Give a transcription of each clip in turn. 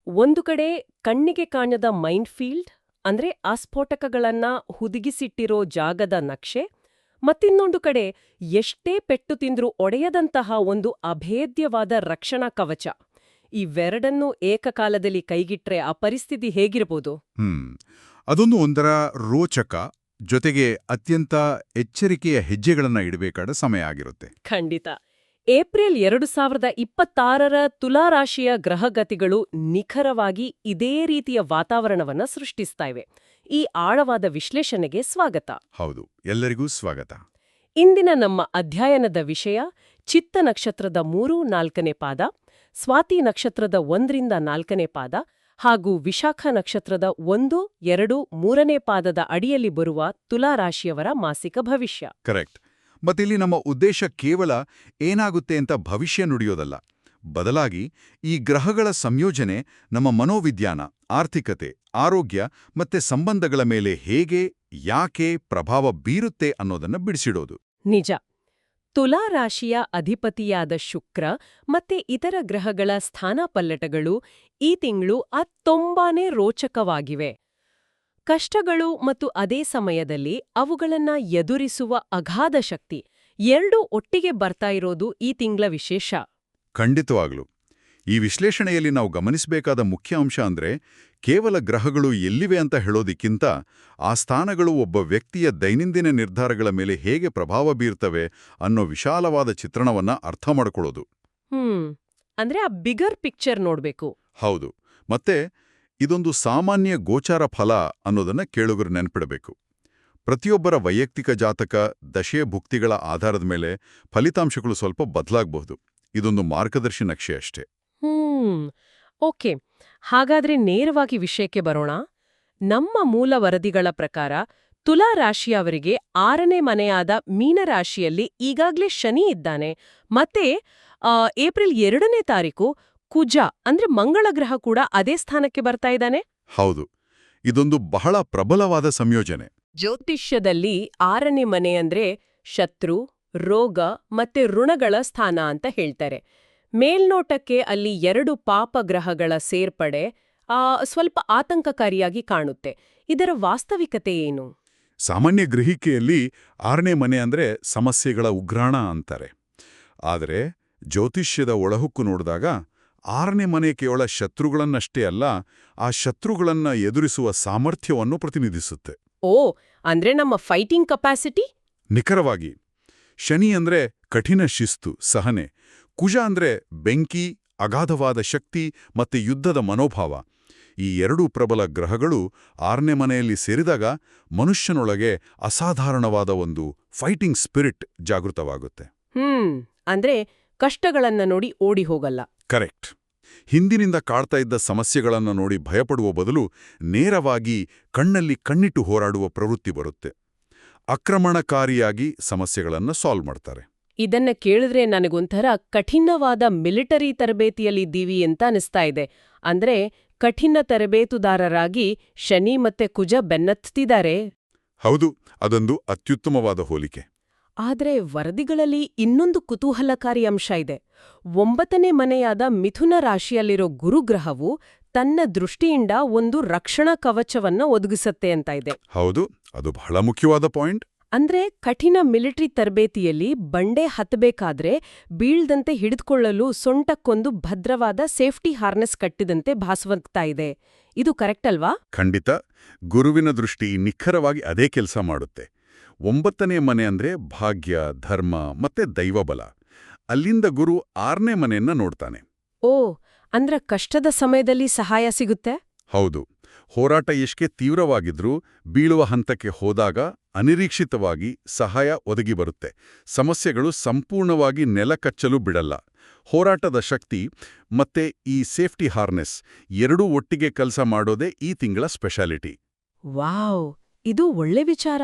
ಒಂದು ಕಡೆ ಕಣ್ಣಿಗೆ ಕಾಣದ ಮೈಂಡ್ ಫೀಲ್ಡ್ ಅಂದ್ರೆ ಆಸ್ಫೋಟಕಗಳನ್ನ ಹುದುಗಿಸಿಟ್ಟಿರೋ ಜಾಗದ ನಕ್ಷೆ, ಮತ್ತಿನ್ನೊಂದು ಕಡೆ ಎಷ್ಟೇ ಪೆಟ್ಟು ತಿಂದ್ರೂ ಒಡೆಯದಂತಹ ಒಂದು ಅಭೇದ್ಯವಾದ ರಕ್ಷಣಾ ಕವಚ. ಇವೆರಡನ್ನೂ ಏಕಕಾಲದಲ್ಲಿ ಕೈಗಿಟ್ರೆ ಆ ಪರಿಸ್ಥಿತಿ ಹೇಗಿರಬಹುದು? ಅದೊಂದು ಒಂಥರ ರೋಚಕ, ಜೊತೆಗೆ ಅತ್ಯಂತ ಎಚ್ಚರಿಕೆಯ ಹೆಜ್ಜೆಗಳನ್ನ ಇಡಬೇಕಾದ ಸಮಯ ಆಗಿರುತ್ತೆ. ಖಂಡಿತ. ಏಪ್ರಿಲ್ 2026ರ ತುಲಾರಾಶಿಯ ಗ್ರಹಗತಿಗಳು ನಿಖರವಾಗಿ ಇದೇ ರೀತಿಯ ವಾತಾವರಣವನ್ನ ಸೃಷ್ಟಿಸ್ತಾ ಇವೆ. ಈ ಆಳವಾದ ವಿಶ್ಲೇಷಣೆಗೆ ಸ್ವಾಗತ. ಹೌದು, ಎಲ್ಲರಿಗೂ ಸ್ವಾಗತ. ಇಂದಿನ ನಮ್ಮ ಅಧ್ಯಯನದ ವಿಷಯ ಚಿತ್ತ ನಕ್ಷತ್ರದ 3-4ನೇ ಪಾದ, ಸ್ವಾತಿ ನಕ್ಷತ್ರದ 1ರಿಂದ 4ನೇ ಪಾದ ಹಾಗೂ ವಿಶಾಖ ನಕ್ಷತ್ರದ 1, 2, 3ನೇ ಪಾದದ ಅಡಿಯಲ್ಲಿ ಬರುವ ತುಲಾರಾಶಿಯವರ ಮಾಸಿಕ ಭವಿಷ್ಯ. ಕರೆಕ್ಟ್. ಮತ್ತಿಲ್ಲಿ ನಮ್ಮ ಉದ್ದೇಶ ಕೇವಲ ಏನಾಗುತ್ತೆ ಅಂತ ಭವಿಷ್ಯ ನುಡಿಯೋದಲ್ಲ. ಬದಲಾಗಿ ಈ ಗ್ರಹಗಳ ಸಂಯೋಜನೆ ನಮ್ಮ ಮನೋವಿಜ್ಞಾನ, ಆರ್ಥಿಕತೆ, ಆರೋಗ್ಯ ಮತ್ತೆ ಸಂಬಂಧಗಳ ಮೇಲೆ ಹೇಗೆ, ಯಾಕೆ ಪ್ರಭಾವ ಬೀರುತ್ತೆ ಅನ್ನೋದನ್ನ ಬಿಡಿಸಿಡೋದು. ನಿಜ. ತುಲಾರಾಶಿಯ ಅಧಿಪತಿಯಾದ ಶುಕ್ರ ಮತ್ತೆ ಇತರ ಗ್ರಹಗಳ ಸ್ಥಾನಪಲ್ಲಟಗಳು ಈ ತಿಂಗಳು ತುಂಬಾನೇ ರೋಚಕವಾಗಿವೆ. ಕಷ್ಟಗಳು ಮತ್ತು ಅದೇ ಸಮಯದಲ್ಲಿ ಅವುಗಳನ್ನ ಎದುರಿಸುವ ಅಗಾಧ ಶಕ್ತಿ ಎರಡೂ ಒಟ್ಟಿಗೆ ಬರ್ತಾ ಇರೋದು ಈ ತಿಂಗಳ ವಿಶೇಷ. ಖಂಡಿತವಾಗ್ಲು. ಈ ವಿಶ್ಲೇಷಣೆಯಲ್ಲಿ ನಾವು ಗಮನಿಸಬೇಕಾದ ಮುಖ್ಯ ಅಂಶ ಅಂದ್ರೆ, ಕೇವಲ ಗ್ರಹಗಳು ಎಲ್ಲಿವೆ ಅಂತ ಹೇಳೋದಿಕ್ಕಿಂತ ಆ ಸ್ಥಾನಗಳು ಒಬ್ಬ ವ್ಯಕ್ತಿಯ ದೈನಂದಿನ ನಿರ್ಧಾರಗಳ ಮೇಲೆ ಹೇಗೆ ಪ್ರಭಾವ ಬೀರ್ತವೆ ಅನ್ನೋ ವಿಶಾಲವಾದ ಚಿತ್ರಣವನ್ನ ಅರ್ಥ ಮಾಡ್ಕೊಳ್ಳೋದು. ಅಂದ್ರೆ ಆ ಬಿಗರ್ ಪಿಕ್ಚರ್ ನೋಡ್ಬೇಕು. ಹೌದು. ಮತ್ತೆ ಇದೊಂದು ಸಾಮಾನ್ಯ ಗೋಚಾರ ಫಲ ಅನ್ನೋದನ್ನ ಕೇಳುಗರು ನೆನ್ಪಿಡಬೇಕು. ಪ್ರತಿಯೊಬ್ಬರ ವೈಯಕ್ತಿಕ ಜಾತಕ, ದಶೆ ಭುಕ್ತಿಗಳ ಆಧಾರದ ಮೇಲೆ ಫಲಿತಾಂಶಗಳು ಸ್ವಲ್ಪ ಬದಲಾಗಬಹುದು. ಇದೊಂದು ಮಾರ್ಗದರ್ಶಿ ನಕ್ಷೆ ಅಷ್ಟೇ. ಓಕೆ, ಹಾಗಾದ್ರೆ ನೇರವಾಗಿ ವಿಷಯಕ್ಕೆ ಬರೋಣ. ನಮ್ಮ ಮೂಲ ವರದಿಗಳ ಪ್ರಕಾರ ತುಲಾ ರಾಶಿಯವರಿಗೆ 6ನೇ ಮನೆಯಾದ ಮೀನರಾಶಿಯಲ್ಲಿ ಈಗಾಗ್ಲೇ ಶನಿ ಇದ್ದಾನೆ. ಮತ್ತೆ ಏಪ್ರಿಲ್ 2ನೇ ತಾರೀಕು ಕುಜ ಅಂದ್ರೆ ಮಂಗಳ ಗ್ರಹ ಕೂಡ ಅದೇ ಸ್ಥಾನಕ್ಕೆ ಬರ್ತಾ ಇದ್ದಾನೆ. ಹೌದು, ಇದೊಂದು ಬಹಳ ಪ್ರಬಲವಾದ ಸಂಯೋಜನೆ. ಜ್ಯೋತಿಷ್ಯದಲ್ಲಿ 6ನೇ ಮನೆ ಅಂದ್ರೆ ಶತ್ರು, ರೋಗ ಮತ್ತೆ ಋಣಗಳ ಸ್ಥಾನ ಅಂತ ಹೇಳ್ತಾರೆ. ಮೇಲ್ನೋಟಕ್ಕೆ ಅಲ್ಲಿ 2 ಪಾಪ ಗ್ರಹಗಳ ಸೇರ್ಪಡೆ ಸ್ವಲ್ಪ ಆತಂಕಕಾರಿಯಾಗಿ ಕಾಣುತ್ತೆ. ಇದರ ವಾಸ್ತವಿಕತೆ ಏನು? ಸಾಮಾನ್ಯ ಗ್ರಹಿಕೆಯಲ್ಲಿ 6ನೇ ಮನೆ ಅಂದ್ರೆ ಸಮಸ್ಯೆಗಳ ಉಗ್ರಾಣ ಅಂತಾರೆ. ಆದರೆ ಜ್ಯೋತಿಷ್ಯದ ಒಳಹುಕ್ಕು ನೋಡಿದಾಗ 6ನೇ ಮನೆ ಕೇವಲ ಶತ್ರುಗಳನ್ನಷ್ಟೇ ಅಲ್ಲ, ಆ ಶತ್ರುಗಳನ್ನ ಎದುರಿಸುವ ಸಾಮರ್ಥ್ಯವನ್ನು ಪ್ರತಿನಿಧಿಸುತ್ತೆ. ಅಂದ್ರೆ ನಮ್ಮ ಫೈಟಿಂಗ್ ಕೆಪಾಸಿಟಿ? ನಿಖರವಾಗಿ. ಶನಿ ಅಂದ್ರೆ ಕಠಿಣ ಶಿಸ್ತು, ಸಹನೆ. ಕುಜ ಅಂದ್ರೆ ಬೆಂಕಿ, ಅಗಾಧವಾದ ಶಕ್ತಿ ಮತ್ತೆ ಯುದ್ಧದ ಮನೋಭಾವ. ಈ 2 ಪ್ರಬಲ ಗ್ರಹಗಳು 6ನೇ ಮನೆಯಲ್ಲಿ ಸೇರಿದಾಗ ಮನುಷ್ಯನೊಳಗೆ ಅಸಾಧಾರಣವಾದ ಒಂದು ಫೈಟಿಂಗ್ ಸ್ಪಿರಿಟ್ ಜಾಗೃತವಾಗುತ್ತೆ. ಅಂದ್ರೆ ಕಷ್ಟಗಳನ್ನ ನೋಡಿ ಓಡಿ ಹೋಗಲ್ಲ. ಕರೆಕ್ಟ್. ಹಿಂದಿನಿಂದ ಕಾಡ್ತಾ ಇದ್ದ ಸಮಸ್ಯೆಗಳನ್ನು ನೋಡಿ ಭಯಪಡುವ ಬದಲು ನೇರವಾಗಿ ಕಣ್ಣಲ್ಲಿ ಕಣ್ಣಿಟ್ಟು ಹೋರಾಡುವ ಪ್ರವೃತ್ತಿ ಬರುತ್ತೆ. ಆಕ್ರಮಣಕಾರಿಯಾಗಿ ಸಮಸ್ಯೆಗಳನ್ನು ಸಾಲ್ವ್ ಮಾಡ್ತಾರೆ. ಇದನ್ನ ಕೇಳಿದ್ರೆ ನನಗೊಂಥರ ಕಠಿಣವಾದ ಮಿಲಿಟರಿ ತರಬೇತಿಯಲ್ಲಿದ್ದೀವಿ ಅಂತ ಅನಿಸ್ತಾ ಇದೆ. ಅಂದ್ರೆ ಕಠಿಣ ತರಬೇತುದಾರರಾಗಿ ಶನಿ ಮತ್ತೆ ಕುಜ ಬೆನ್ನತ್ತಿದ್ದಾರೆ. ಹೌದು, ಅದೊಂದು ಅತ್ಯುತ್ತಮವಾದ ಹೋಲಿಕೆ. ಆದ್ರೆ ವರದಿಗಳಲ್ಲಿ ಇನ್ನೊಂದು ಕುತೂಹಲಕಾರಿ ಅಂಶ ಇದೆ. 9ನೇ ಮನೆಯಾದ ಮಿಥುನ ರಾಶಿಯಲ್ಲಿರೋ ಗುರುಗ್ರಹವು ತನ್ನ ದೃಷ್ಟಿಯಿಂದ ಒಂದು ರಕ್ಷಣಾ ಕವಚವನ್ನ ಒದಗಿಸತ್ತೆ ಅಂತ ಇದೆ. ಹೌದು, ಅದು ಬಹಳ ಮುಖ್ಯವಾದ ಪಾಯಿಂಟ್. ಅಂದ್ರೆ ಕಠಿಣ ಮಿಲಿಟರಿ ತರಬೇತಿಯಲ್ಲಿ ಬಂಡೆ ಹತ್ತಬೇಕಾದ್ರೆ ಬೀಳ್ದಂತೆ ಹಿಡಿದುಕೊಳ್ಳಲು ಸೊಂಟಕ್ಕೊಂದು ಭದ್ರವಾದ ಸೇಫ್ಟಿ ಹಾರ್ನೆಸ್ ಕಟ್ಟಿದಂತೆ ಭಾಸವಾಗ್ತಾ ಇದೆ. ಇದು ಕರೆಕ್ಟ್ ಅಲ್ವಾ? ಖಂಡಿತ. ಗುರುವಿನ ದೃಷ್ಟಿ ನಿಖರವಾಗಿ ಅದೇ ಕೆಲಸ ಮಾಡುತ್ತೆ. 9ನೇ ಮನೆ ಅಂದ್ರೆ ಭಾಗ್ಯ, ಧರ್ಮ ಮತ್ತೆ ದೈವಬಲ. ಅಲ್ಲಿಂದ ಗುರು 6ನೇ ಮನೆಯನ್ನ ನೋಡ್ತಾನೆ. ಅಂದ್ರೆ ಕಷ್ಟದ ಸಮಯದಲ್ಲಿ ಸಹಾಯ ಸಿಗುತ್ತೆ? ಹೌದು. ಹೋರಾಟ ಎಷ್ಟೇ ತೀವ್ರವಾಗಿದ್ರೂ ಬೀಳುವ ಹಂತಕ್ಕೆ ಹೋದಾಗ ಅನಿರೀಕ್ಷಿತವಾಗಿ ಸಹಾಯ ಒದಗಿ ಬರುತ್ತೆ. ಸಮಸ್ಯೆಗಳು ಸಂಪೂರ್ಣವಾಗಿ ನೆಲಕಚ್ಚಲು ಬಿಡಲ್ಲ. ಹೋರಾಟದ ಶಕ್ತಿ ಮತ್ತೆ ಈ ಸೇಫ್ಟಿ ಹಾರ್ನೆಸ್ ಎರಡೂ ಒಟ್ಟಿಗೆ ಕೆಲಸ ಮಾಡೋದೇ ಈ ತಿಂಗಳ ಸ್ಪೆಷಾಲಿಟಿ. ವಾವ್, ಇದು ಒಳ್ಳೆ ವಿಚಾರ.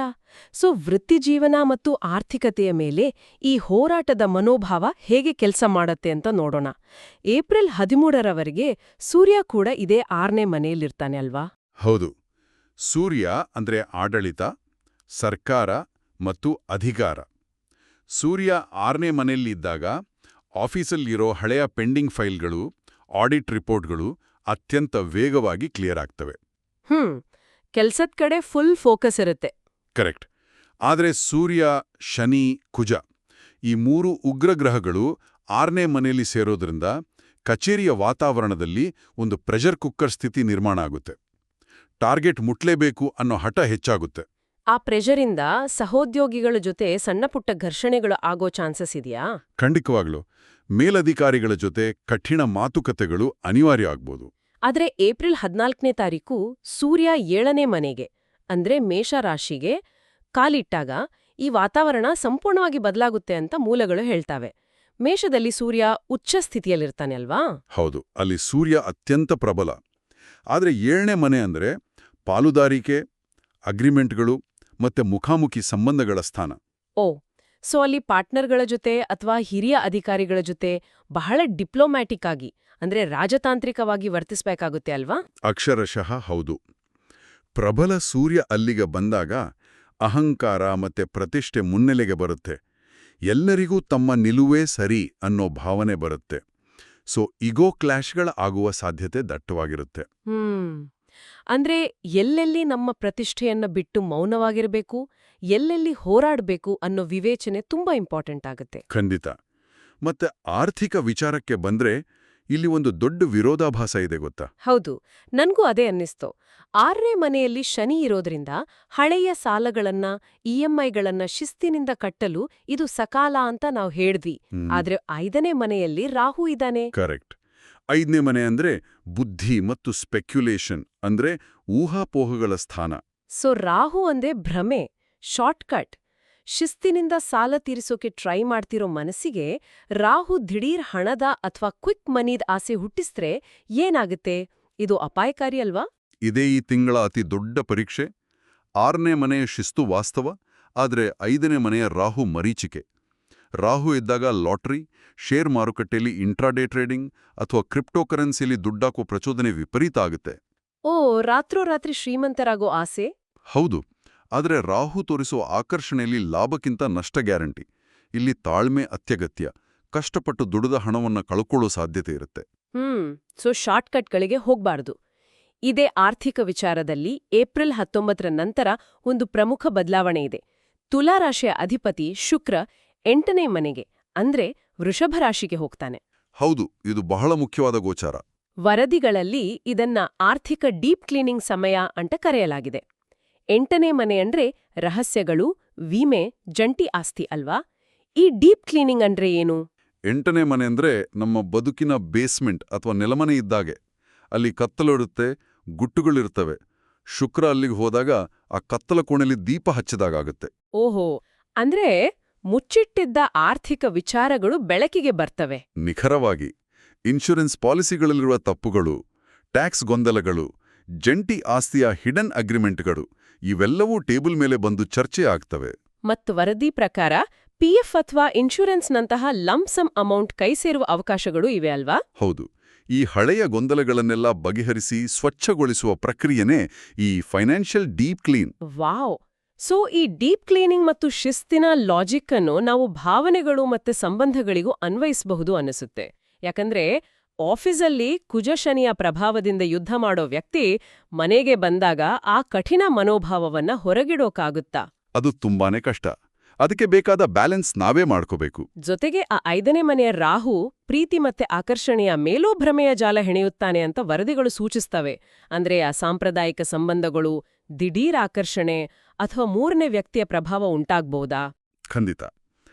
ವೃತ್ತಿಜೀವನ ಮತ್ತು ಆರ್ಥಿಕತೆಯ ಮೇಲೆ ಈ ಹೋರಾಟದ ಮನೋಭಾವ ಹೇಗೆ ಕೆಲಸ ಮಾಡತ್ತೆ ಅಂತ ನೋಡೋಣ. ಏಪ್ರಿಲ್ 13ರವರೆಗೆ ಸೂರ್ಯ ಕೂಡ ಇದೇ 6ನೇ ಮನೆಯಲ್ಲಿರ್ತಾನೆ ಅಲ್ವಾ? ಹೌದು. ಸೂರ್ಯ ಅಂದ್ರೆ ಆಡಳಿತ, ಸರ್ಕಾರ ಮತ್ತು ಅಧಿಕಾರ. ಸೂರ್ಯ 6ನೇ ಮನೆಯಲ್ಲಿದ್ದಾಗ ಆಫೀಸಲ್ಲಿರೋ ಹಳೆಯ ಪೆಂಡಿಂಗ್ ಫೈಲ್ಗಳು, ಆಡಿಟ್ ರಿಪೋರ್ಟ್ಗಳು ಅತ್ಯಂತ ವೇಗವಾಗಿ ಕ್ಲಿಯರ್ ಆಗ್ತವೆ. ಕೆಲ್ಸದ್ ಕಡೆ ಫುಲ್ ಫೋಕಸ್ ಇರುತ್ತೆ. ಕರೆಕ್ಟ್. ಆದರೆ ಸೂರ್ಯ, ಶನಿ, ಕುಜ ಈ 3 ಉಗ್ರಗ್ರಹಗಳು 6ನೇ ಮನೆಯಲ್ಲಿ ಸೇರೋದ್ರಿಂದ ಕಚೇರಿಯ ವಾತಾವರಣದಲ್ಲಿ ಒಂದು ಪ್ರೆಷರ್ ಕುಕ್ಕರ್ ಸ್ಥಿತಿ ನಿರ್ಮಾಣ ಆಗುತ್ತೆ. ಟಾರ್ಗೆಟ್ ಮುಟ್ಲೇಬೇಕು ಅನ್ನೋ ಹಠ ಹೆಚ್ಚಾಗುತ್ತೆ. ಆ ಪ್ರೆಷರಿಂದ ಸಹೋದ್ಯೋಗಿಗಳ ಜೊತೆ ಸಣ್ಣಪುಟ್ಟ ಘರ್ಷಣೆಗಳು ಆಗೋ ಚಾನ್ಸಸ್ ಇದೆಯಾ? ಖಂಡಿತವಾಗ್ಲೂ ಮೇಲಧಿಕಾರಿಗಳ ಜೊತೆ ಕಠಿಣ ಮಾತುಕತೆಗಳು ಅನಿವಾರ್ಯ ಆಗ್ಬೋದು. ಆದ್ರೆ ಏಪ್ರಿಲ್ 14ನೇ ತಾರೀಕು ಸೂರ್ಯ 7ನೇ ಮನೆಗೆ ಅಂದ್ರೆ ಮೇಷರಾಶಿಗೆ ಕಾಲಿಟ್ಟಾಗ ಈ ವಾತಾವರಣ ಸಂಪೂರ್ಣವಾಗಿ ಬದಲಾಗುತ್ತೆ ಅಂತ ಮೂಲಗಳು ಹೇಳ್ತಾವೆ. ಮೇಷದಲ್ಲಿ ಸೂರ್ಯ ಉಚ್ಚ ಸ್ಥಿತಿಯಲ್ಲಿರ್ತಾನೆ ಅಲ್ವಾ? ಹೌದು, ಅಲ್ಲಿ ಸೂರ್ಯ ಅತ್ಯಂತ ಪ್ರಬಲ. ಆದರೆ 7ನೇ ಮನೆ ಅಂದ್ರೆ ಪಾಲುದಾರಿಕೆ, ಅಗ್ರಿಮೆಂಟ್ಗಳು ಮತ್ತೆ ಮುಖಾಮುಖಿ ಸಂಬಂಧಗಳ ಸ್ಥಾನ. ಸೊ ಅಲ್ಲಿ ಪಾರ್ಟ್ನರ್ಗಳ ಜೊತೆ ಅಥವಾ ಹಿರಿಯ ಅಧಿಕಾರಿಗಳ ಜೊತೆ ಬಹಳ ಡಿಪ್ಲೊಮ್ಯಾಟಿಕ್ ಆಗಿ ಅಂದ್ರೆ ರಾಜತಾಂತ್ರಿಕವಾಗಿ ವರ್ತಿಸಬೇಕಾಗುತ್ತೆ ಅಲ್ವಾ? ಅಕ್ಷರಶಃ ಹೌದು. ಪ್ರಬಲ ಸೂರ್ಯ ಅಲ್ಲಿಗೆ ಬಂದಾಗ ಅಹಂಕಾರ ಮತ್ತೆ ಪ್ರತಿಷ್ಠೆ ಮುನ್ನೆಲೆಗೆ ಬರುತ್ತೆ. ಎಲ್ಲರಿಗೂ ತಮ್ಮ ನಿಲುವೇ ಸರಿ ಅನ್ನೋ ಭಾವನೆ ಬರುತ್ತೆ. ಸೊ ಇಗೋ ಕ್ಲಾಶ್ಗಳ ಆಗುವ ಸಾಧ್ಯತೆ ದಟ್ಟವಾಗಿರುತ್ತೆ. ಅಂದ್ರೆ ಎಲ್ಲೆಲ್ಲಿ ನಮ್ಮ ಪ್ರತಿಷ್ಠೆಯನ್ನ ಬಿಟ್ಟು ಮೌನವಾಗಿರಬೇಕು, ಎಲ್ಲೆಲ್ಲಿ ಹೋರಾಡಬೇಕು ಅನ್ನೋ ವಿವೇಚನೆ ತುಂಬಾ ಇಂಪಾರ್ಟೆಂಟ್ ಆಗುತ್ತೆ. ಖಂಡಿತ. ಮತ್ತೆ ಆರ್ಥಿಕ ವಿಚಾರಕ್ಕೆ ಬಂದ್ರೆ ಇಲ್ಲಿ ಒಂದು ದೊಡ್ಡ ವಿರೋಧಾಭಾಸ ಇದೆ ಗೊತ್ತಾ? ಹೌದು, ನನ್ಗೂ ಅದೇ ಅನ್ನಿಸ್ತು. 6ನೇ ಮನೆಯಲ್ಲಿ ಶನಿ ಇರೋದ್ರಿಂದ ಹಳೆಯ ಸಾಲಗಳನ್ನ, ಇಎಂಐಗಳನ್ನ ಶಿಸ್ತಿನಿಂದ ಕಟ್ಟಲು ಇದು ಸಕಾಲ ಅಂತ ನಾವು ಹೇಳಿದ್ವಿ. ಆದ್ರೆ 5ನೇ ಮನೆಯಲ್ಲಿ ರಾಹು ಇದ್ದಾನೆ. ಕರೆಕ್ಟ್. 5ನೇ ಮನೆ ಅಂದ್ರೆ ಬುದ್ಧಿ ಮತ್ತು ಸ್ಪೆಕ್ಯುಲೇಷನ್ ಅಂದ್ರೆ ಊಹಾಪೋಹಗಳ ಸ್ಥಾನ. ಸೊ ರಾಹು ಅಂದ್ರೆ ಭ್ರಮೆ, ಶಾರ್ಟ್ಕಟ್. ಶಿಸ್ತಿನಿಂದ ಸಾಲ ತೀರಿಸೋಕೆ ಟ್ರೈ ಮಾಡ್ತಿರೋ ಮನಸ್ಸಿಗೆ ರಾಹು ದಿಢೀರ್ ಹಣದ ಅಥವಾ ಕ್ವಿಕ್ ಮನಿದ್ ಆಸೆ ಹುಟ್ಟಿಸ್ತ್ರೆ ಏನಾಗುತ್ತೆ? ಇದು ಅಪಾಯಕಾರಿ ಅಲ್ವಾ? ಇದೇ ಈ ತಿಂಗಳ ಅತಿ ದೊಡ್ಡ ಪರೀಕ್ಷೆ. 6ನೇ ಮನೆಯ ಶಿಸ್ತು ವಾಸ್ತವ, ಆದರೆ 5ನೇ ಮನೆಯ ರಾಹು ಮರೀಚಿಕೆ. ರಾಹು ಇದ್ದಾಗ ಲಾಟರಿ, ಶೇರ್ ಮಾರುಕಟ್ಟೆಯಲ್ಲಿ ಇಂಟ್ರಾಡೇ ಟ್ರೇಡಿಂಗ್ ಅಥವಾ ಕ್ರಿಪ್ಟೋಕರೆನ್ಸಿಯಲ್ಲಿ ದುಡ್ಡಾಕೋ ಪ್ರಚೋದನೆ ವಿಪರೀತ ಆಗುತ್ತೆ. ರಾತ್ರೋರಾತ್ರಿ ಶ್ರೀಮಂತರಾಗೋ ಆಸೆ? ಹೌದು, ಆದರೆ ರಾಹು ತೋರಿಸುವ ಆಕರ್ಷಣೆಯಲ್ಲಿ ಲಾಭಕ್ಕಿಂತ ನಷ್ಟ ಗ್ಯಾರಂಟಿ. ಇಲ್ಲಿ ತಾಳ್ಮೆ ಅತ್ಯಗತ್ಯ. ಕಷ್ಟಪಟ್ಟು ದುಡಿದ ಹಣವನ್ನ ಕಳ್ಕೊಳ್ಳೋ ಸಾಧ್ಯತೆ ಇರುತ್ತೆ. ಸೊ ಶಾರ್ಟ್ಕಟ್ಗಳಿಗೆ ಹೋಗ್ಬಾರ್ದು. ಇದೇ ಆರ್ಥಿಕ ವಿಚಾರದಲ್ಲಿ ಏಪ್ರಿಲ್ 19ರ ನಂತರ ಒಂದು ಪ್ರಮುಖ ಬದಲಾವಣೆ ಇದೆ. ತುಲಾರಾಶಿಯ ಅಧಿಪತಿ ಶುಕ್ರ 8ನೇ ಮನೆಗೆ ಅಂದ್ರೆ ವೃಷಭ ರಾಶಿಗೆ ಹೋಗ್ತಾನೆ. ಹೌದು, ಇದು ಬಹಳ ಮುಖ್ಯವಾದ ಗೋಚಾರ. ವರದಿಗಳಲ್ಲಿ ಇದನ್ನ ಆರ್ಥಿಕ ಡೀಪ್ ಕ್ಲೀನಿಂಗ್ ಸಮಯ ಅಂತ ಕರೆಯಲಾಗಿದೆ. 8ನೇ ಮನೆ ಅಂದ್ರೆ ರಹಸ್ಯಗಳು, ವಿಮೆ, ಜಂಟಿ ಆಸ್ತಿ ಅಲ್ವಾ? ಈ ಡೀಪ್ ಕ್ಲೀನಿಂಗ್ ಅಂದ್ರೆ ಏನು? 8ನೇ ಮನೆ ಅಂದ್ರೆ ನಮ್ಮ ಬದುಕಿನ ಬೇಸ್ಮೆಂಟ್ ಅಥವಾ ನೆಲಮನೆ ಇದ್ದಾಗೆ. ಅಲ್ಲಿ ಕತ್ತಲಿರುತ್ತೆ, ಗುಟ್ಟುಗಳಿರ್ತವೆ. ಶುಕ್ರ ಅಲ್ಲಿಗೆ ಹೋದಾಗ ಆ ಕತ್ತಲ ಕೋಣೆಯಲ್ಲಿ ದೀಪ ಹಚ್ಚಿದಾಗತ್ತೆ. ಓಹೋ, ಅಂದ್ರೆ ಮುಚ್ಚಿಟ್ಟಿದ್ದ ಆರ್ಥಿಕ ವಿಚಾರಗಳು ಬೆಳಕಿಗೆ ಬರ್ತವೆ. ನಿಖರವಾಗಿ. ಇನ್ಶೂರೆನ್ಸ್ ಪಾಲಿಸಿಗಳಲ್ಲಿರುವ ತಪ್ಪುಗಳು, ಟ್ಯಾಕ್ಸ್ ಗೊಂದಲಗಳು, ಜಂಟಿ ಆಸ್ತಿಯ ಹಿಡನ್ ಅಗ್ರಿಮೆಂಟ್ಗಳು ಇವೆಲ್ಲವೂ ಟೇಬಲ್ ಮೇಲೆ ಬಂದು ಚರ್ಚೆ ಆಗ್ತವೆ. ಮತ್ತು ವರದಿ ಪ್ರಕಾರ ಪಿಎಫ್ ಅಥವಾ ಇನ್ಶೂರೆನ್ಸ್ನಂತಹ ಲಂಪ್ಸಮ್ ಅಮೌಂಟ್ ಕೈ ಸೇರುವ ಅವಕಾಶಗಳು ಇವೆ ಅಲ್ವಾ? ಹೌದು. ಈ ಹಳೆಯ ಗೊಂದಲಗಳನ್ನೆಲ್ಲ ಬಗೆಹರಿಸಿ ಸ್ವಚ್ಛಗೊಳಿಸುವ ಪ್ರಕ್ರಿಯೆನೇ ಈ financial deep clean. Wow! So ಈ ಡೀಪ್ ಕ್ಲೀನಿಂಗ್ ಮತ್ತು ಶಿಸ್ತಿನ ಲಾಜಿಕ್ ಅನ್ನು ನಾವು ಭಾವನೆಗಳು ಮತ್ತೆ ಸಂಬಂಧಗಳಿಗೂ ಅನ್ವಯಿಸಬಹುದು ಅನಿಸುತ್ತೆ. ಯಾಕಂದ್ರೆ ಆಫೀಸಲ್ಲಿ ಕುಜ ಶನಿಯ ಪ್ರಭಾವದಿಂದ ಯುದ್ಧ ಮಾಡೋ ವ್ಯಕ್ತಿ ಮನೆಗೆ ಬಂದಾಗ ಆ ಕಠಿಣ ಮನೋಭಾವವನ್ನ ಹೊರಗಿಡೋಕಾಗುತ್ತಾ? ಅದು ತುಂಬಾನೇ ಕಷ್ಟ. ಅದಕ್ಕೆ ಬೇಕಾದ ಬ್ಯಾಲೆನ್ಸ್ ನಾವೇ ಮಾಡ್ಕೋಬೇಕು. ಜೊತೆಗೆ ಆ 5ನೇ ಮನೆಯ ರಾಹು ಪ್ರೀತಿ ಮತ್ತೆ ಆಕರ್ಷಣೆಯ ಮೇಲೂ ಭ್ರಮೆಯ ಜಾಲ ಹೆಣೆಯುತ್ತಾನೆ ಅಂತ ವರದಿಗಳು ಸೂಚಿಸ್ತವೆ. ಅಂದ್ರೆ ಆ ಸಾಂಪ್ರದಾಯಿಕ ಸಂಬಂಧಗಳು, ದಿಢೀರ್ ಆಕರ್ಷಣೆ ಅಥವಾ 3ನೇ ವ್ಯಕ್ತಿಯ ಪ್ರಭಾವ ಉಂಟಾಗ್ಬೋದಾ? ಖಂಡಿತ.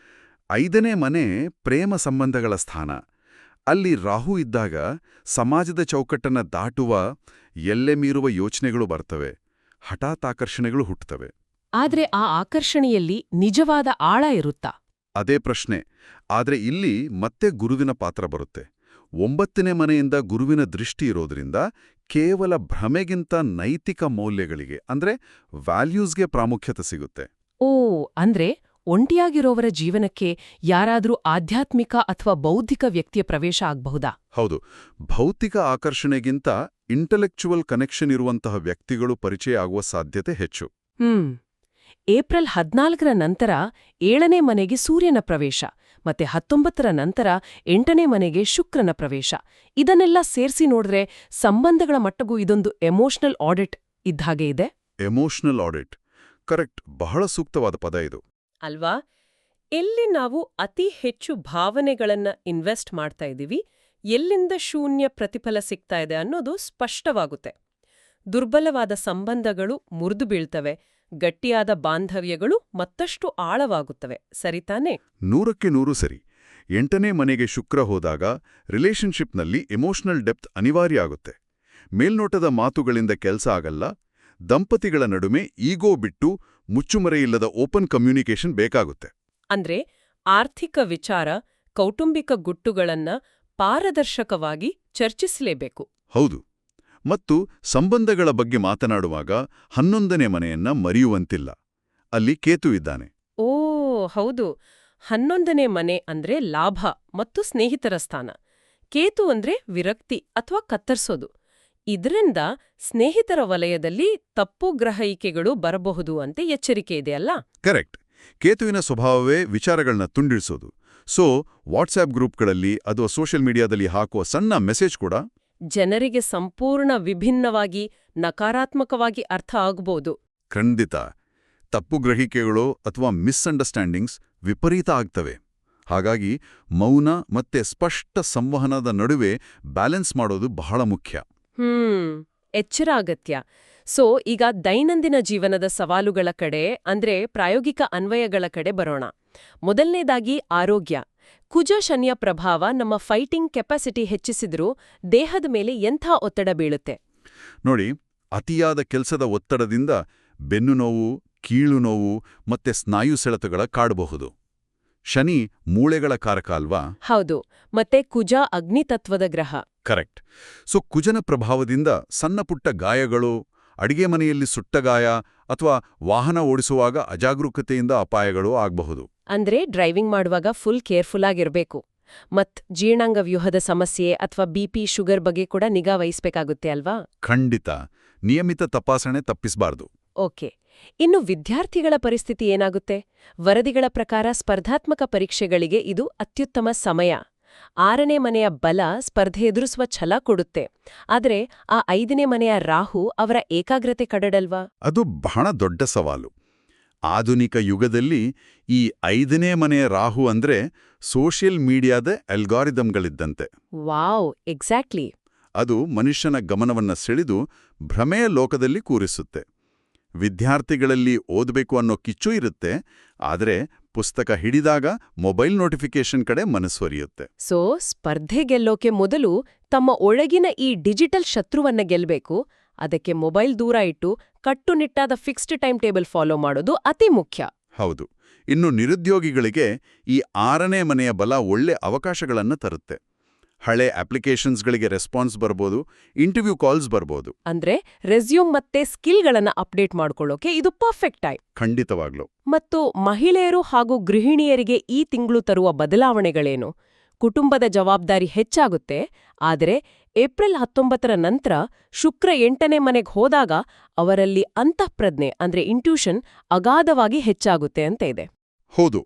5ನೇ ಮನೆ ಪ್ರೇಮ ಸಂಬಂಧಗಳ ಸ್ಥಾನ. ಅಲ್ಲಿ ರಾಹು ಇದ್ದಾಗ ಸಮಾಜದ ಚೌಕಟ್ಟನ್ನ ದಾಟುವ, ಎಲ್ಲೆ ಮೀರುವ ಯೋಚನೆಗಳು ಬರ್ತವೆ. ಹಠಾತ್ ಆಕರ್ಷಣೆಗಳು ಹುಟ್ಟುತ್ತವೆ. ಆದ್ರೆ ಆ ಆಕರ್ಷಣೆಯಲ್ಲಿ ನಿಜವಾದ ಆಳ ಇರುತ್ತಾ? ಅದೇ ಪ್ರಶ್ನೆ. ಆದ್ರೆ ಇಲ್ಲಿ ಮತ್ತೆ ಗುರುವಿನ ಪಾತ್ರ ಬರುತ್ತೆ. 9ನೇ ಮನೆಯಿಂದ ಗುರುವಿನ ದೃಷ್ಟಿ ಇರೋದ್ರಿಂದ ಕೇವಲ ಭ್ರಮೆಗಿಂತ ನೈತಿಕ ಮೌಲ್ಯಗಳಿಗೆ ಅಂದ್ರೆ ವ್ಯಾಲ್ಯೂಸ್ಗೆ ಪ್ರಾಮುಖ್ಯತೆ ಸಿಗುತ್ತೆ. ಅಂದ್ರೆ ಒಂಟಿಯಾಗಿರೋವರ ಜೀವನಕ್ಕೆ ಯಾರಾದ್ರೂ ಆಧ್ಯಾತ್ಮಿಕ ಅಥವಾ ಬೌದ್ಧಿಕ ವ್ಯಕ್ತಿಯ ಪ್ರವೇಶ ಆಗ್ಬಹುದಾ? ಹೌದು. ಭೌತಿಕ ಆಕರ್ಷಣೆಗಿಂತ ಇಂಟೆಲೆಕ್ಚುವಲ್ ಕನೆಕ್ಷನ್ ಇರುವಂತಹ ವ್ಯಕ್ತಿಗಳು ಪರಿಚಯ ಆಗುವ ಸಾಧ್ಯತೆ ಹೆಚ್ಚು. ಏಪ್ರಿಲ್ 14ರ ನಂತರ 7ನೇ ಮನೆಗೆ ಸೂರ್ಯನ ಪ್ರವೇಶ ಮತ್ತೆ 19ರ ನಂತರ 8ನೇ ಮನೆಗೆ ಶುಕ್ರನ ಪ್ರವೇಶ. ಇದನ್ನೆಲ್ಲ ಸೇರ್ಸಿ ನೋಡಿದ್ರೆ ಸಂಬಂಧಗಳ ಮಟ್ಟಗೂ ಇದೊಂದು ಎಮೋಷನಲ್ ಆಡಿಟ್ ಇದ್ಹಾಗೆ ಇದೆ. Emotional audit, correct. ಬಹಳ ಸೂಕ್ತವಾದ ಪದ ಇದು. ಅಲ್ವಾ? ಎಲ್ಲಿ ನಾವು ಅತಿ ಹೆಚ್ಚು ಭಾವನೆಗಳನ್ನ ಇನ್ವೆಸ್ಟ್ ಮಾಡ್ತಾ ಇದ್ದೀವಿ, ಎಲ್ಲಿಂದ ಶೂನ್ಯ ಪ್ರತಿಫಲ ಸಿಗ್ತಾ ಇದೆ ಅನ್ನೋದು ಸ್ಪಷ್ಟವಾಗುತ್ತೆ. ದುರ್ಬಲವಾದ ಸಂಬಂಧಗಳು ಮುರಿದು ಬೀಳ್ತವೆ, ಗಟ್ಟಿಯಾದ ಬಾಂಧವ್ಯಗಳು ಮತ್ತಷ್ಟು ಆಳವಾಗುತ್ತವೆ. ಸರಿತಾನೆ? 100ಕ್ಕೆ 100 ಸರಿ. 8ನೇ ಮನೆಗೆ ಶುಕ್ರ ಹೋದಾಗ ರಿಲೇಶನ್ಶಿಪ್ನಲ್ಲಿ ಎಮೋಷನಲ್ ಡೆಪ್ತ್ ಅನಿವಾರ್ಯ ಆಗುತ್ತೆ. ಮೇಲ್ನೋಟದ ಮಾತುಗಳಿಂದ ಕೆಲಸ ಆಗಲ್ಲ. ದಂಪತಿಗಳ ನಡುವೆ ಈಗೋ ಬಿಟ್ಟು ಮುಚ್ಚುಮರೆಯಿಲ್ಲದ ಓಪನ್ ಕಮ್ಯುನಿಕೇಷನ್ ಬೇಕಾಗುತ್ತೆ. ಅಂದ್ರೆ ಆರ್ಥಿಕ ವಿಚಾರ, ಕೌಟುಂಬಿಕ ಗುಟ್ಟುಗಳನ್ನ ಪಾರದರ್ಶಕವಾಗಿ ಚರ್ಚಿಸಲೇಬೇಕು. ಹೌದು. ಮತ್ತು ಸಂಬಂಧಗಳ ಬಗ್ಗೆ ಮಾತನಾಡುವಾಗ 11ನೇ ಮನೆಯನ್ನ ಮರೆಯುವಂತಿಲ್ಲ. ಅಲ್ಲಿ ಕೇತು ಇದ್ದಾನೆ. ಓ ಹೌದು, 11ನೇ ಮನೆ ಅಂದ್ರೆ ಲಾಭ ಮತ್ತು ಸ್ನೇಹಿತರ ಸ್ಥಾನ. ಕೇತು ಅಂದ್ರೆ ವಿರಕ್ತಿ ಅಥವಾ ಕತ್ತರಿಸೋದು. ಇದರಿಂದ ಸ್ನೇಹಿತರ ವಲಯದಲ್ಲಿ ತಪ್ಪು ಗ್ರಹಿಕೆಗಳು ಬರಬಹುದು ಅಂತ ಎಚ್ಚರಿಕೆ ಇದೆಯಲ್ಲ? ಕರೆಕ್ಟ್. ಕೇತುವಿನ ಸ್ವಭಾವವೇ ವಿಚಾರಗಳನ್ನ ತುಂಡಿಳಿಸೋದು. ಸೊ ವಾಟ್ಸ್ಆಪ್ ಗ್ರೂಪ್ಗಳಲ್ಲಿ ಅಥವಾ ಸೋಷಿಯಲ್ ಮೀಡಿಯಾದಲ್ಲಿ ಹಾಕುವ ಸಣ್ಣ ಮೆಸೇಜ್ ಕೂಡ ಜನರಿಗೆ ಸಂಪೂರ್ಣ ವಿಭಿನ್ನವಾಗಿ, ನಕಾರಾತ್ಮಕವಾಗಿ ಅರ್ಥ ಆಗ್ಬೋದು. ಖಂಡಿತ. ತಪ್ಪು ಗ್ರಹಿಕೆಗಳು ಅಥವಾ ಮಿಸ್ಅಂಡರ್ಸ್ಟ್ಯಾಂಡಿಂಗ್ಸ್ ವಿಪರೀತ ಆಗ್ತವೆ. ಹಾಗಾಗಿ ಮೌನ ಮತ್ತೆ ಸ್ಪಷ್ಟ ಸಂವಹನದ ನಡುವೆ ಬ್ಯಾಲೆನ್ಸ್ ಮಾಡೋದು ಬಹಳ ಮುಖ್ಯ. ಎಚ್ಚರ ಅಗತ್ಯ. ಸೊ ಈಗ ದೈನಂದಿನ ಜೀವನದ ಸವಾಲುಗಳ ಕಡೆ ಅಂದ್ರೆ ಪ್ರಾಯೋಗಿಕ ಅನ್ವಯಗಳ ಕಡೆ ಬರೋಣ. ಮೊದಲನೇದಾಗಿ ಆರೋಗ್ಯ. ಕುಜ ಶನಿಯ ಪ್ರಭಾವ ನಮ್ಮ ಫೈಟಿಂಗ್ ಕೆಪಾಸಿಟಿ ಹೆಚ್ಚಿಸಿದ್ರೂ ದೇಹದ ಮೇಲೆ ಎಂಥ ಒತ್ತಡ ಬೀಳುತ್ತೆ ನೋಡಿ. ಅತಿಯಾದ ಕೆಲಸದ ಒತ್ತಡದಿಂದ ಬೆನ್ನು ನೋವು, ಕೀಳು ನೋವು ಮತ್ತೆ ಸ್ನಾಯು ಸೆಳೆತಗಳ ಕಾಡಬಹುದು. ಶನಿ ಮೂಳೆಗಳ ಕಾರಕ ಅಲ್ವಾ? ಹೌದು. ಮತ್ತೆ ಕುಜ ಅಗ್ನಿತತ್ವದ ಗ್ರಹ. ಕರೆಕ್ಟ್. ಸೊ ಕುಜನ ಪ್ರಭಾವದಿಂದ ಸಣ್ಣಪುಟ್ಟ ಗಾಯಗಳು, ಅಡಿಗೆ ಮನೆಯಲ್ಲಿ ಸುಟ್ಟ ಗಾಯ ಅಥವಾ ವಾಹನ ಓಡಿಸುವಾಗ ಅಜಾಗರೂಕತೆಯಿಂದ ಅಪಾಯಗಳು ಆಗಬಹುದು. ಅಂದ್ರೆ ಡ್ರೈವಿಂಗ್ ಮಾಡುವಾಗ ಫುಲ್ ಕೇರ್ಫುಲ್ ಆಗಿರ್ಬೇಕು. ಮತ್ ಜೀರ್ಣಾಂಗ ವ್ಯೂಹದ ಸಮಸ್ಯೆ ಅಥವಾ ಬಿಪಿ, ಶುಗರ್ ಬಗ್ಗೆ ಕೂಡ ನಿಗಾ ವಹಿಸ್ಬೇಕಾಗುತ್ತೆ ಅಲ್ವಾ? ಖಂಡಿತ. ನಿಯಮಿತ ತಪಾಸಣೆ ತಪ್ಪಿಸಬಾರ್ದು. ಓಕೆ. ಇನ್ನು ವಿದ್ಯಾರ್ಥಿಗಳ ಪರಿಸ್ಥಿತಿ ಏನಾಗುತ್ತೆ? ವರದಿಗಳ ಪ್ರಕಾರ ಸ್ಪರ್ಧಾತ್ಮಕ ಪರೀಕ್ಷೆಗಳಿಗೆ ಇದು ಅತ್ಯುತ್ತಮ ಸಮಯ. 6ನೇ ಮನೆಯ ಬಲ ಸ್ಪರ್ಧೆ ಎದುರಿಸುವ ಛಲ ಕೊಡುತ್ತೆ. ಆದ್ರೆ ಆ 5ನೇ ಮನೆಯ ರಾಹು ಅವರ ಏಕಾಗ್ರತೆ ಕಡಡಲ್ವಾ? ಅದು ಬಹಳ ದೊಡ್ಡ ಸವಾಲು. ಆಧುನಿಕ ಯುಗದಲ್ಲಿ ಈ 5ನೇ ಮನೆಯ ರಾಹು ಅಂದ್ರೆ ಸೋಷಿಯಲ್ ಮೀಡಿಯಾದ ಅಲ್ಗಾರಿದಮ್ಗಳಿದ್ದಂತೆ. Wow, exactly. ಅದು ಮನುಷ್ಯನ ಗಮನವನ್ನ ಸೆಳೆದು ಭ್ರಮೆಯ ಲೋಕದಲ್ಲಿ ಕೂರಿಸುತ್ತೆ. ವಿದ್ಯಾರ್ಥಿಗಳಲ್ಲಿ ಓದಬೇಕು ಅನ್ನೋ ಕಿಚ್ಚು ಇರುತ್ತೆ, ಆದರೆ ಪುಸ್ತಕ ಹಿಡಿದಾಗ ಮೊಬೈಲ್ ನೋಟಿಫಿಕೇಶನ್ ಕಡೆ ಮನಸ್ಸೊರಿಯುತ್ತೆ. ಸೊ ಸ್ಪರ್ಧೆ ಗೆಲ್ಲೋಕೆ ಮೊದಲು ತಮ್ಮ ಒಳಗಿನ ಈ ಡಿಜಿಟಲ್ ಶತ್ರುವನ್ನ ಗೆಲ್ಲಬೇಕು. ಅದಕ್ಕೆ ಮೊಬೈಲ್ ದೂರ ಇಟ್ಟು ಕಟ್ಟುನಿಟ್ಟಾದ ಫಿಕ್ಸ್ಡ್ ಟೈಮ್ ಟೇಬಲ್ ಫಾಲೋ ಮಾಡೋದು ಅತಿ ಮುಖ್ಯ. ಹೌದು. ಇನ್ನು ನಿರುದ್ಯೋಗಿಗಳಿಗೆ ಈ 6ನೇ ಮನೆಯ ಬಲ ಒಳ್ಳೆ ಅವಕಾಶಗಳನ್ನು ತರುತ್ತೆ. ಹಳೆ ಅಪ್ಲಿಕೇಶನ್ಸ್ಗಳಿಗೆ ರೆಸ್ಪಾನ್ಸ್ ಬರ್ಬೋದು, ಇಂಟರ್ವ್ಯೂ ಕಾಲ್ಸ್ ಬರ್ಬೋದು. ಅಂದ್ರೆ ರೆಸ್ಯೂಮ್ ಮತ್ತೆ ಸ್ಕಿಲ್ಗಳನ್ನ ಅಪ್ಡೇಟ್ ಮಾಡ್ಕೊಳ್ಳೋಕೆ ಇದು ಪರ್ಫೆಕ್ಟ್ ಟೈಮ್. ಖಂಡಿತವಾಗ್ಲೂ. ಮತ್ತು ಮಹಿಳೆಯರು ಹಾಗೂ ಗೃಹಿಣಿಯರಿಗೆ ಈ ತಿಂಗಳು ತರುವ ಬದಲಾವಣೆಗಳೇನು? ಕುಟುಂಬದ ಜವಾಬ್ದಾರಿ ಹೆಚ್ಚಾಗುತ್ತೆ, ಆದರೆ ಏಪ್ರಿಲ್ 19ರ ನಂತರ ಶುಕ್ರ 8ನೇ ಮನೆಗೆ ಹೋದಾಗ ಅವರಲ್ಲಿ ಅಂತಃಪ್ರಜ್ಞೆ ಅಂದ್ರೆ ಇಂಟ್ಯೂಷನ್ ಅಗಾಧವಾಗಿ ಹೆಚ್ಚಾಗುತ್ತೆ ಅಂತ ಇದೆ. ಹೌದು.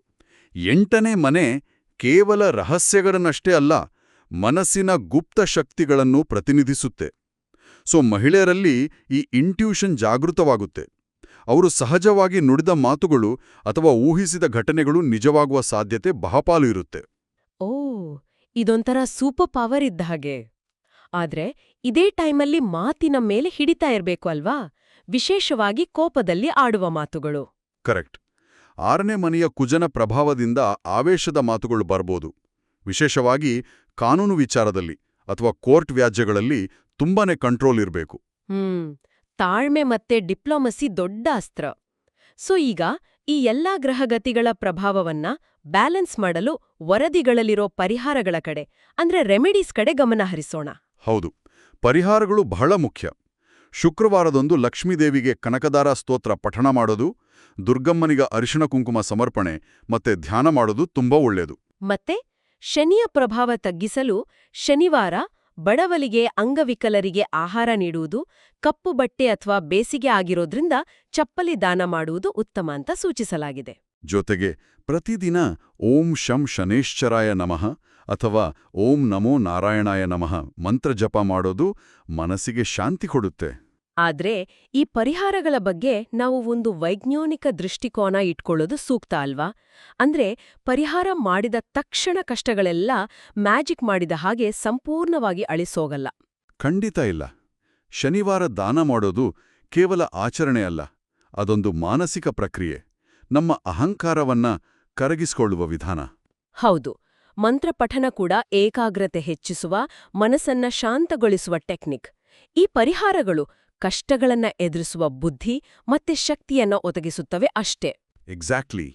8ನೇ ಮನೆ ಕೇವಲ ರಹಸ್ಯಗಳನ್ನಷ್ಟೇ ಅಲ್ಲ, ಮನಸ್ಸಿನ ಗುಪ್ತ ಶಕ್ತಿಗಳನ್ನು ಪ್ರತಿನಿಧಿಸುತ್ತೆ. ಸೊ ಮಹಿಳೆಯರಲ್ಲಿ ಈ ಇಂಟ್ಯೂಷನ್ ಜಾಗೃತವಾಗುತ್ತೆ. ಅವರು ಸಹಜವಾಗಿ ನುಡಿದ ಮಾತುಗಳು ಅಥವಾ ಊಹಿಸಿದ ಘಟನೆಗಳು ನಿಜವಾಗುವ ಸಾಧ್ಯತೆ ಬಹಪಾಲು ಇರುತ್ತೆ. ಓ, ಇದೊಂಥರ ಸೂಪರ್ ಪವರ್ ಇದ್ದ ಹಾಗೆ. ಆದ್ರೆ ಇದೇ ಟೈಮಲ್ಲಿ ಮಾತಿನ ಮೇಲೆ ಹಿಡಿತಾ ಇರ್ಬೇಕು ಅಲ್ವಾ? ವಿಶೇಷವಾಗಿ ಕೋಪದಲ್ಲಿ ಆಡುವ ಮಾತುಗಳು. ಕರೆಕ್ಟ್. 6ನೇ ಮನೆಯ ಕುಜನ ಪ್ರಭಾವದಿಂದ ಆವೇಶದ ಮಾತುಗಳು ಬರ್ಬೋದು. ವಿಶೇಷವಾಗಿ ಕಾನೂನು ವಿಚಾರದಲ್ಲಿ ಅಥವಾ ಕೋರ್ಟ್ ವ್ಯಾಜ್ಯಗಳಲ್ಲಿ ತುಂಬಾನೇ ಕಂಟ್ರೋಲ್ ಇರಬೇಕು. ತಾಳ್ಮೆ ಮತ್ತೆ ಡಿಪ್ಲೊಮಸಿ ದೊಡ್ಡ ಅಸ್ತ್ರ. ಸೊ ಈಗ ಈ ಎಲ್ಲಾ ಗ್ರಹಗತಿಗಳ ಪ್ರಭಾವವನ್ನ ಬ್ಯಾಲೆನ್ಸ್ ಮಾಡಲು ವರದಿಗಳಲ್ಲಿರೋ ಪರಿಹಾರಗಳ ಕಡೆ ಅಂದ್ರೆ ರೆಮಿಡೀಸ್ ಕಡೆ ಗಮನ ಹರಿಸೋಣ. ಹೌದು, ಪರಿಹಾರಗಳು ಬಹಳ ಮುಖ್ಯ. ಶುಕ್ರವಾರದೊಂದು ಲಕ್ಷ್ಮೀದೇವಿಗೆ ಕನಕದಾರ ಸ್ತೋತ್ರ ಪಠಣ ಮಾಡೋದು, ದುರ್ಗಮ್ಮನಿಗ ಅರಿಶಿಣ ಕುಂಕುಮ ಸಮರ್ಪಣೆ ಮತ್ತೆ ಧ್ಯಾನ ಮಾಡೋದು ತುಂಬಾ ಒಳ್ಳೆಯದು. ಮತ್ತೆ ಶನಿಯ ಪ್ರಭಾವ ತಗ್ಗಿಸಲು ಶನಿವಾರ ಬಡವಲಿಗೆ, ಅಂಗವಿಕಲರಿಗೆ ಆಹಾರ ನೀಡುವುದು, ಕಪ್ಪು ಬಟ್ಟೆ ಅಥವಾ ಬೇಸಿಗೆ ಆಗಿರೋದ್ರಿಂದ ಚಪ್ಪಲಿ ದಾನ ಮಾಡುವುದು ಉತ್ತಮ ಅಂತ ಸೂಚಿಸಲಾಗಿದೆ. ಜೊತೆಗೆ ಪ್ರತಿದಿನ ಓಂ ಶಂ ಶನೇಶ್ಚರಾಯ ನಮಃ ಅಥವಾ ಓಂ ನಮೋ ನಾರಾಯಣಾಯ ನಮಃ ಮಂತ್ರ ಜಪ ಮಾಡೋದು ಮನಸ್ಸಿಗೆ ಶಾಂತಿ ಕೊಡುತ್ತೆ. ಆದ್ರೆ ಈ ಪರಿಹಾರಗಳ ಬಗ್ಗೆ ನಾವು ಒಂದು ವೈಜ್ಞಾನಿಕ ದೃಷ್ಟಿಕೋನ ಇಟ್ಕೊಳ್ಳೋದು ಸೂಕ್ತ ಅಲ್ವಾ? ಅಂದ್ರೆ ಪರಿಹಾರ ಮಾಡಿದ ತಕ್ಷಣ ಕಷ್ಟಗಳೆಲ್ಲ ಮ್ಯಾಜಿಕ್ ಮಾಡಿದ ಹಾಗೆ ಸಂಪೂರ್ಣವಾಗಿ ಅಳಿಸೋಗಲ್ಲ. ಖಂಡಿತ ಇಲ್ಲ. ಶನಿವಾರ ದಾನ ಮಾಡೋದು ಕೇವಲ ಆಚರಣೆ ಅಲ್ಲ, ಅದೊಂದು ಮಾನಸಿಕ ಪ್ರಕ್ರಿಯೆ, ನಮ್ಮ ಅಹಂಕಾರವನ್ನ ಕರಗಿಸಿಕೊಳ್ಳುವ ವಿಧಾನ. ಹೌದು, ಮಂತ್ರಪಠನ ಕೂಡ ಏಕಾಗ್ರತೆ ಹೆಚ್ಚಿಸುವ, ಮನಸ್ಸನ್ನ ಶಾಂತಗೊಳಿಸುವ ಟೆಕ್ನಿಕ್. ಈ ಪರಿಹಾರಗಳು ಕಷ್ಟಗಳನ್ನ ಎದುರಿಸುವ ಬುದ್ಧಿ ಮತ್ತೆ ಶಕ್ತಿಯನ್ನ ಒದಗಿಸುತ್ತವೆ ಅಷ್ಟೇ. ಎಕ್ಸಾಕ್ಟ್ಲಿ.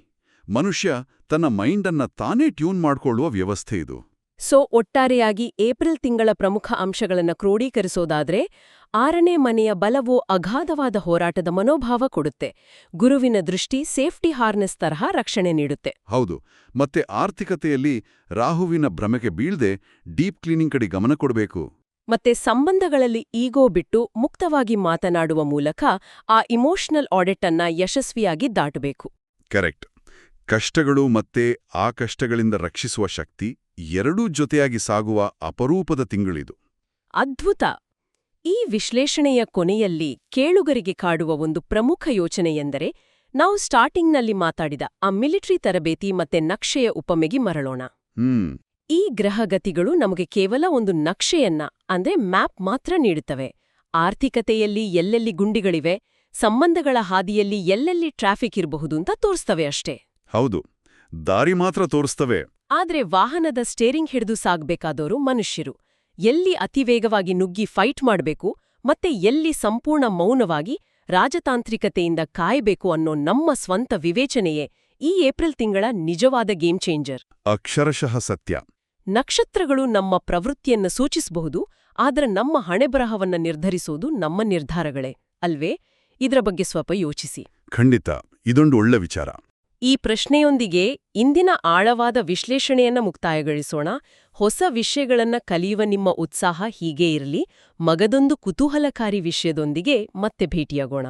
ಮನುಷ್ಯ ತನ್ನ ಮೈಂಡನ್ನ ತಾನೇ ಟ್ಯೂನ್ ಮಾಡ್ಕೊಳ್ಳುವ ವ್ಯವಸ್ಥೆ ಇದು. ಸೊ ಒಟ್ಟಾರೆಯಾಗಿ ಏಪ್ರಿಲ್ ತಿಂಗಳ ಪ್ರಮುಖ ಅಂಶಗಳನ್ನು ಕ್ರೋಢೀಕರಿಸೋದಾದ್ರೆ 6ನೇ ಮನೆಯ ಬಲವು ಅಗಾಧವಾದ ಹೋರಾಟದ ಮನೋಭಾವ ಕೊಡುತ್ತೆ. ಗುರುವಿನ ದೃಷ್ಟಿ ಸೇಫ್ಟಿ ಹಾರ್ನೆಸ್ ತರಹ ರಕ್ಷಣೆ ನೀಡುತ್ತೆ. ಹೌದು, ಮತ್ತೆ ಆರ್ಥಿಕತೆಯಲ್ಲಿ ರಾಹುವಿನ ಭ್ರಮೆಗೆ ಬೀಳ್ದೆ ಡೀಪ್ ಕ್ಲೀನಿಂಗ್ ಕಡೆ ಗಮನ ಕೊಡಬೇಕು. ಮತ್ತೆ ಸಂಬಂಧಗಳಲ್ಲಿ ಈಗೋ ಬಿಟ್ಟು ಮುಕ್ತವಾಗಿ ಮಾತನಾಡುವ ಮೂಲಕ ಆ ಇಮೋಷನಲ್ ಆಡಿಟ್ ಅನ್ನ ಯಶಸ್ವಿಯಾಗಿ ದಾಟಬೇಕು. ಕರೆಕ್ಟ್. ಕಷ್ಟಗಳು ಮತ್ತೆ ಆ ಕಷ್ಟಗಳಿಂದ ರಕ್ಷಿಸುವ ಶಕ್ತಿ ಎರಡೂ ಜೊತೆಯಾಗಿ ಸಾಗುವ ಅಪರೂಪದ ತಿಂಗಳಿದು. ಅದ್ಭುತ! ಈ ವಿಶ್ಲೇಷಣೆಯ ಕೊನೆಯಲ್ಲಿ ಕೇಳುಗರಿಗೆ ಕಾಡುವ ಒಂದು ಪ್ರಮುಖ ಯೋಚನೆಯೆಂದರೆ, ನಾವು ಸ್ಟಾರ್ಟಿಂಗ್ನಲ್ಲಿ ಮಾತಾಡಿದ ಆ ಮಿಲಿಟರಿ ತರಬೇತಿ ಮತ್ತೆ ನಕ್ಷೆಯ ಉಪಮೆಗೆ ಮರಳೋಣ. ಈ ಗ್ರಹಗತಿಗಳು ನಮಗೆ ಕೇವಲ ಒಂದು ನಕ್ಷೆಯನ್ನ ಅಂದ್ರೆ ಮ್ಯಾಪ್ ಮಾತ್ರ ನೀಡುತ್ತವೆ. ಆರ್ಥಿಕತೆಯಲ್ಲಿ ಎಲ್ಲೆಲ್ಲಿ ಗುಂಡಿಗಳಿವೆ, ಸಂಬಂಧಗಳ ಹಾದಿಯಲ್ಲಿ ಎಲ್ಲೆಲ್ಲಿ ಟ್ರಾಫಿಕ್ ಇರಬಹುದು ಅಂತ ತೋರಿಸ್ತವೆ ಅಷ್ಟೇ. ಹೌದು, ದಾರಿ ಮಾತ್ರ ತೋರಿಸ್ತವೆ. ಆದ್ರೆ ವಾಹನದ ಸ್ಟೇರಿಂಗ್ ಹಿಡಿದು ಸಾಗ್ಬೇಕಾದವರು ಮನುಷ್ಯರು. ಎಲ್ಲಿ ಅತಿವೇಗವಾಗಿ ನುಗ್ಗಿ ಫೈಟ್ ಮಾಡಬೇಕು ಮತ್ತೆ ಎಲ್ಲಿ ಸಂಪೂರ್ಣ ಮೌನವಾಗಿ ರಾಜತಾಂತ್ರಿಕತೆಯಿಂದ ಕಾಯಬೇಕು ಅನ್ನೋ ನಮ್ಮ ಸ್ವಂತ ವಿವೇಚನೆಯೇ ಈ ಏಪ್ರಿಲ್ ತಿಂಗಳ ನಿಜವಾದ ಗೇಮ್ ಚೇಂಜರ್. ಅಕ್ಷರಶಃ ಸತ್ಯ. ನಕ್ಷತ್ರಗಳು ನಮ್ಮ ಪ್ರವೃತ್ತಿಯನ್ನ ಸೂಚಿಸಬಹುದು, ಆದ್ರೆ ನಮ್ಮ ಹಣೆಬರಹವನ್ನ ನಿರ್ಧರಿಸೋದು ನಮ್ಮ ನಿರ್ಧಾರಗಳೇ ಅಲ್ವೇ? ಇದರ ಬಗ್ಗೆ ಸ್ವಲ್ಪ ಯೋಚಿಸಿ. ಖಂಡಿತ, ಇದೊಂದು ಒಳ್ಳೆ ವಿಚಾರ. ಈ ಪ್ರಶ್ನೆಯೊಂದಿಗೆ ಇಂದಿನ ಆಳವಾದ ವಿಶ್ಲೇಷಣೆಯನ್ನ ಮುಕ್ತಾಯಗೊಳಿಸೋಣ. ಹೊಸ ವಿಷಯಗಳನ್ನ ಕಲಿಯುವ ನಿಮ್ಮ ಉತ್ಸಾಹ ಹೀಗೇ ಇರಲಿ. ಮಗದೊಂದು ಕುತೂಹಲಕಾರಿ ವಿಷಯದೊಂದಿಗೆ ಮತ್ತೆ ಭೇಟಿಯಾಗೋಣ.